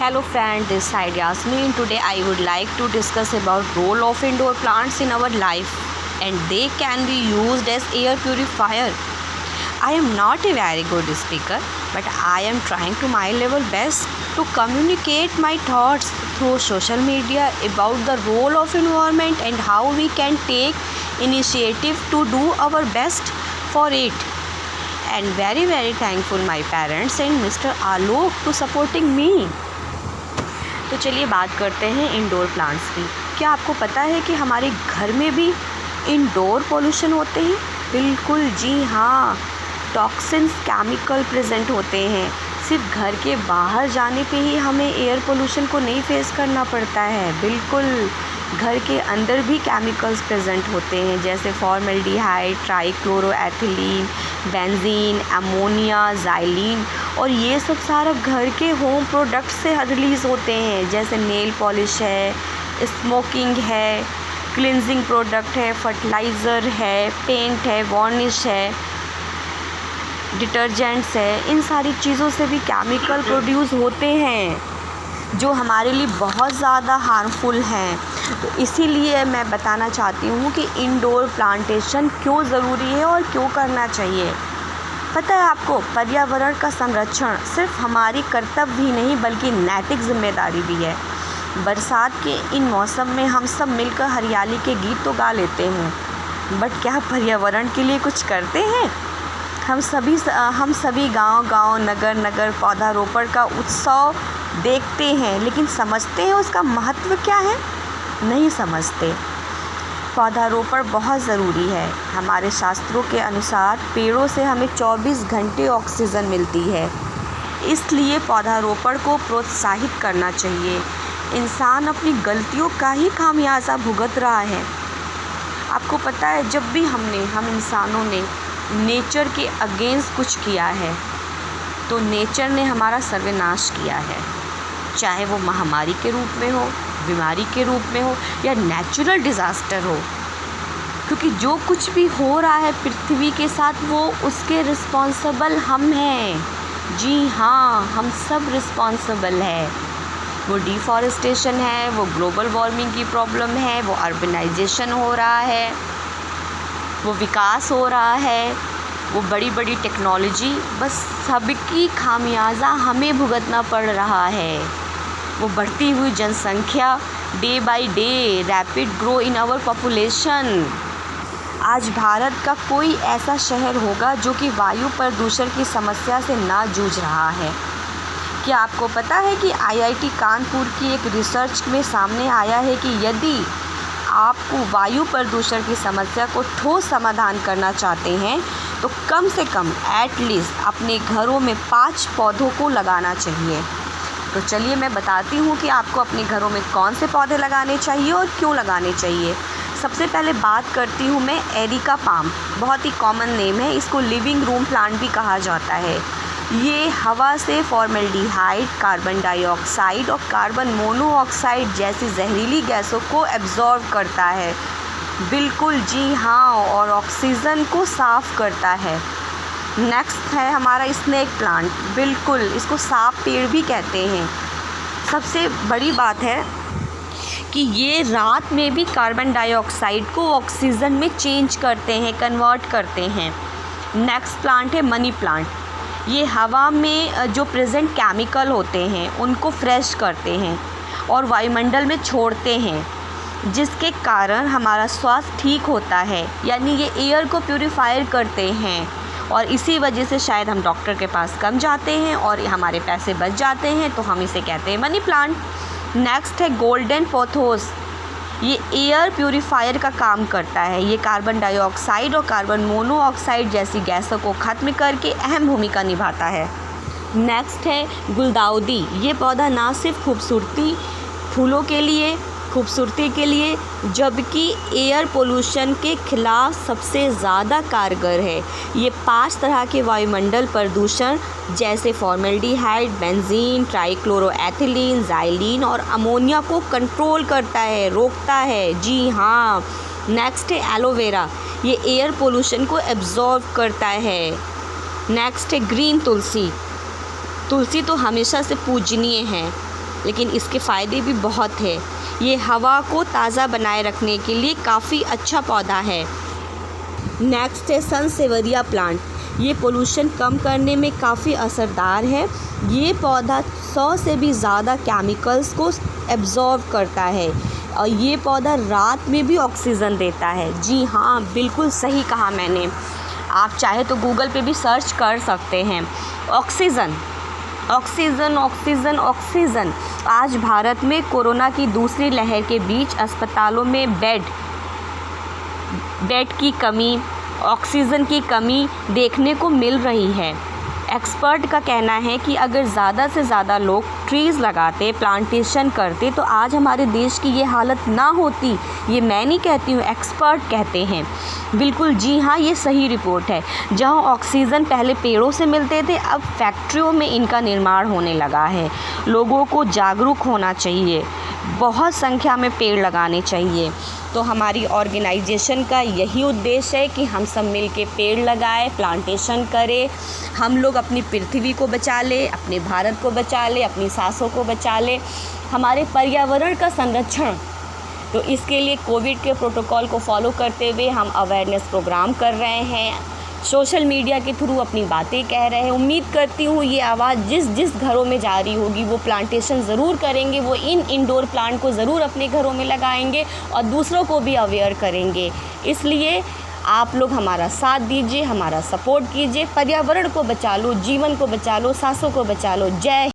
Hello friend, this side Yasmin. Today I would like to discuss about role of indoor plants in our life, and they can be used as air purifier. I am not a very good speaker, but I am trying to my level best to communicate my thoughts through social media about the role of environment and how we can take initiative to do our best for it. And very thankful my parents and Mr. Alok to supporting me. तो चलिए बात करते हैं indoor plants की। क्या आपको पता है कि हमारे घर में भी इंडोर पोल्यूशन होते हैं? बिल्कुल जी हाँ, टॉक्सिन्स केमिकल प्रेजेंट होते हैं। सिर्फ घर के बाहर जाने पे ही हमें एयर पोल्यूशन को नहीं फेस करना पड़ता है। बिल्कुल घर के अंदर भी केमिकल्स प्रेजेंट होते हैं, जैसे formaldehyde, trichloroethylene, benzene, ammonia, xylene, और ये सब सारा घर के होम प्रोडक्ट से रिलीज़ होते हैं, जैसे नेल पॉलिश है, स्मोकिंग है, क्लिनजिंग प्रोडक्ट है, फर्टिलाइज़र है, पेंट है, वार्निश है, डिटर्जेंट्स है। इन सारी चीज़ों से भी केमिकल प्रोड्यूस होते हैं जो हमारे लिए बहुत ज़्यादा हार्मफुल हैं। तो इसीलिए मैं बताना चाहती हूँ कि इंडोर प्लांटेशन क्यों ज़रूरी है और क्यों करना चाहिए। पता है आपको, पर्यावरण का संरक्षण सिर्फ हमारी कर्तव्य ही नहीं बल्कि नैतिक जिम्मेदारी भी है। बरसात के इन मौसम में हम सब मिलकर हरियाली के गीत तो गा लेते हैं, बट क्या पर्यावरण के लिए कुछ करते हैं? हम सभी गांव नगर नगर पौधारोपण का उत्सव देखते हैं, लेकिन समझते हैं उसका महत्व क्या है? नहीं समझते। पौधारोपण बहुत ज़रूरी है। हमारे शास्त्रों के अनुसार पेड़ों से हमें 24 घंटे ऑक्सीजन मिलती है, इसलिए पौधारोपण को प्रोत्साहित करना चाहिए। इंसान अपनी गलतियों का ही खामियाजा भुगत रहा है। आपको पता है, जब भी हम इंसानों ने नेचर के अगेंस्ट कुछ किया है तो नेचर ने हमारा सर्वनाश किया है, चाहे वो महामारी के रूप में हो, बीमारी के रूप में हो, या नेचुरल डिज़ास्टर हो। क्योंकि जो कुछ भी हो रहा है पृथ्वी के साथ, वो उसके रिस्पॉन्सिबल हम हैं। जी हाँ, हम सब रिस्पॉन्सिबल है। वो डिफॉरेस्टेशन है, वो ग्लोबल वार्मिंग की प्रॉब्लम है, वो अर्बनाइजेशन हो रहा है, वो विकास हो रहा है, वो बड़ी बड़ी टेक्नोलॉजी, बस सबकी खामियाजा हमें भुगतना पड़ रहा है। वो बढ़ती हुई जनसंख्या, day by day rapid grow in our population. आज भारत का कोई ऐसा शहर होगा जो कि वायु प्रदूषण की समस्या से ना जूझ रहा है। क्या आपको पता है कि IIT कानपुर की एक रिसर्च में सामने आया है कि यदि आपको वायु प्रदूषण की समस्या को ठोस समाधान करना चाहते हैं तो कम से कम एटलीस्ट अपने घरों में 5 पौधों को लगाना चाहिए। तो चलिए मैं बताती हूँ कि आपको अपने घरों में कौन से पौधे लगाने चाहिए और क्यों लगाने चाहिए। सबसे पहले बात करती हूँ मैं एरिका पाम। बहुत ही कॉमन नेम है, इसको लिविंग रूम प्लांट भी कहा जाता है। ये हवा से फॉर्मल्डिहाइड, कार्बन डाइऑक्साइड और कार्बन मोनोऑक्साइड जैसी जहरीली गैसों को एब्जॉर्ब करता है। बिल्कुल जी हाँ, और ऑक्सीजन को साफ़ करता है। नेक्स्ट है हमारा स्नेक प्लांट। बिल्कुल, इसको सांप पेड़ भी कहते हैं। सबसे बड़ी बात है कि ये रात में भी कार्बन डाइऑक्साइड को ऑक्सीजन में चेंज करते हैं, कन्वर्ट करते हैं। नेक्स्ट प्लांट है मनी प्लांट। ये हवा में जो प्रेजेंट केमिकल होते हैं उनको फ्रेश करते हैं और वायुमंडल में छोड़ते हैं, जिसके कारण हमारा स्वास्थ्य ठीक होता है। यानी ये एयर को प्यूरिफायर करते हैं, और इसी वजह से शायद हम डॉक्टर के पास कम जाते हैं और हमारे पैसे बच जाते हैं, तो हम इसे कहते हैं मनी प्लांट। नेक्स्ट है गोल्डन पोथोस। ये एयर प्यूरिफायर का काम करता है। ये कार्बन डाइऑक्साइड और कार्बन मोनोऑक्साइड जैसी गैसों को ख़त्म करके अहम भूमिका निभाता है। नेक्स्ट है गुलदाउदी। ये पौधा ना सिर्फ खूबसूरती के लिए जबकि एयर पोल्यूशन के खिलाफ सबसे ज़्यादा कारगर है। ये 5 तरह के वायुमंडल प्रदूषण जैसे फॉर्मल्डिहाइड, बेंजीन, ट्राइक्लोरोएथिलीन, ज़ाइलिन और अमोनिया को कंट्रोल करता है, रोकता है। जी हाँ। नेक्स्ट है एलोवेरा। ये एयर पोल्यूशन को एब्जॉर्ब करता है। नेक्स्ट है ग्रीन तुलसी। तुलसी तो हमेशा से पूजनीय है। लेकिन इसके फ़ायदे भी बहुत हैं। ये हवा को ताज़ा बनाए रखने के लिए काफ़ी अच्छा पौधा है। नेक्स्ट है सनसेवरिया प्लांट। ये पोल्यूशन कम करने में काफ़ी असरदार है। ये पौधा 100 से भी ज़्यादा केमिकल्स को एब्जॉर्ब करता है और ये पौधा रात में भी ऑक्सीजन देता है। जी हाँ, बिल्कुल सही कहा मैंने। आप चाहे तो गूगल पे भी सर्च कर सकते हैं। Oxygen oxygen oxygen oxygen. आज भारत में कोरोना की दूसरी लहर के बीच अस्पतालों में बेड की कमी, ऑक्सीजन की कमी देखने को मिल रही है। एक्सपर्ट का कहना है कि अगर ज़्यादा से ज़्यादा लोग ट्रीज़ लगाते, प्लांटेशन करते तो आज हमारे देश की ये हालत ना होती। ये मैं नहीं कहती हूँ, एक्सपर्ट कहते हैं। बिल्कुल जी हाँ, ये सही रिपोर्ट है। जहाँ ऑक्सीजन पहले पेड़ों से मिलते थे, अब फैक्ट्रियों में इनका निर्माण होने लगा है। लोगों को जागरूक होना चाहिए, बहुत संख्या में पेड़ लगाने चाहिए। तो हमारी ऑर्गेनाइजेशन का यही उद्देश्य है कि हम सब मिल के पेड़ लगाएं, प्लांटेशन करें। हम लोग अपनी पृथ्वी को बचा लें, अपने भारत को बचा लें, अपनी सांसों को बचा लें, हमारे पर्यावरण का संरक्षण। तो इसके लिए कोविड के प्रोटोकॉल को फॉलो करते हुए हम अवेयरनेस प्रोग्राम कर रहे हैं, सोशल मीडिया के थ्रू अपनी बातें कह रहे हैं। उम्मीद करती हूँ ये आवाज़ जिस जिस घरों में जा रही होगी वो प्लांटेशन ज़रूर करेंगे, वो इंडोर प्लांट को ज़रूर अपने घरों में लगाएंगे और दूसरों को भी अवेयर करेंगे। इसलिए आप लोग हमारा साथ दीजिए, हमारा सपोर्ट कीजिए। पर्यावरण को बचा लो, जीवन को बचा लो, सांसों को बचा लो। जय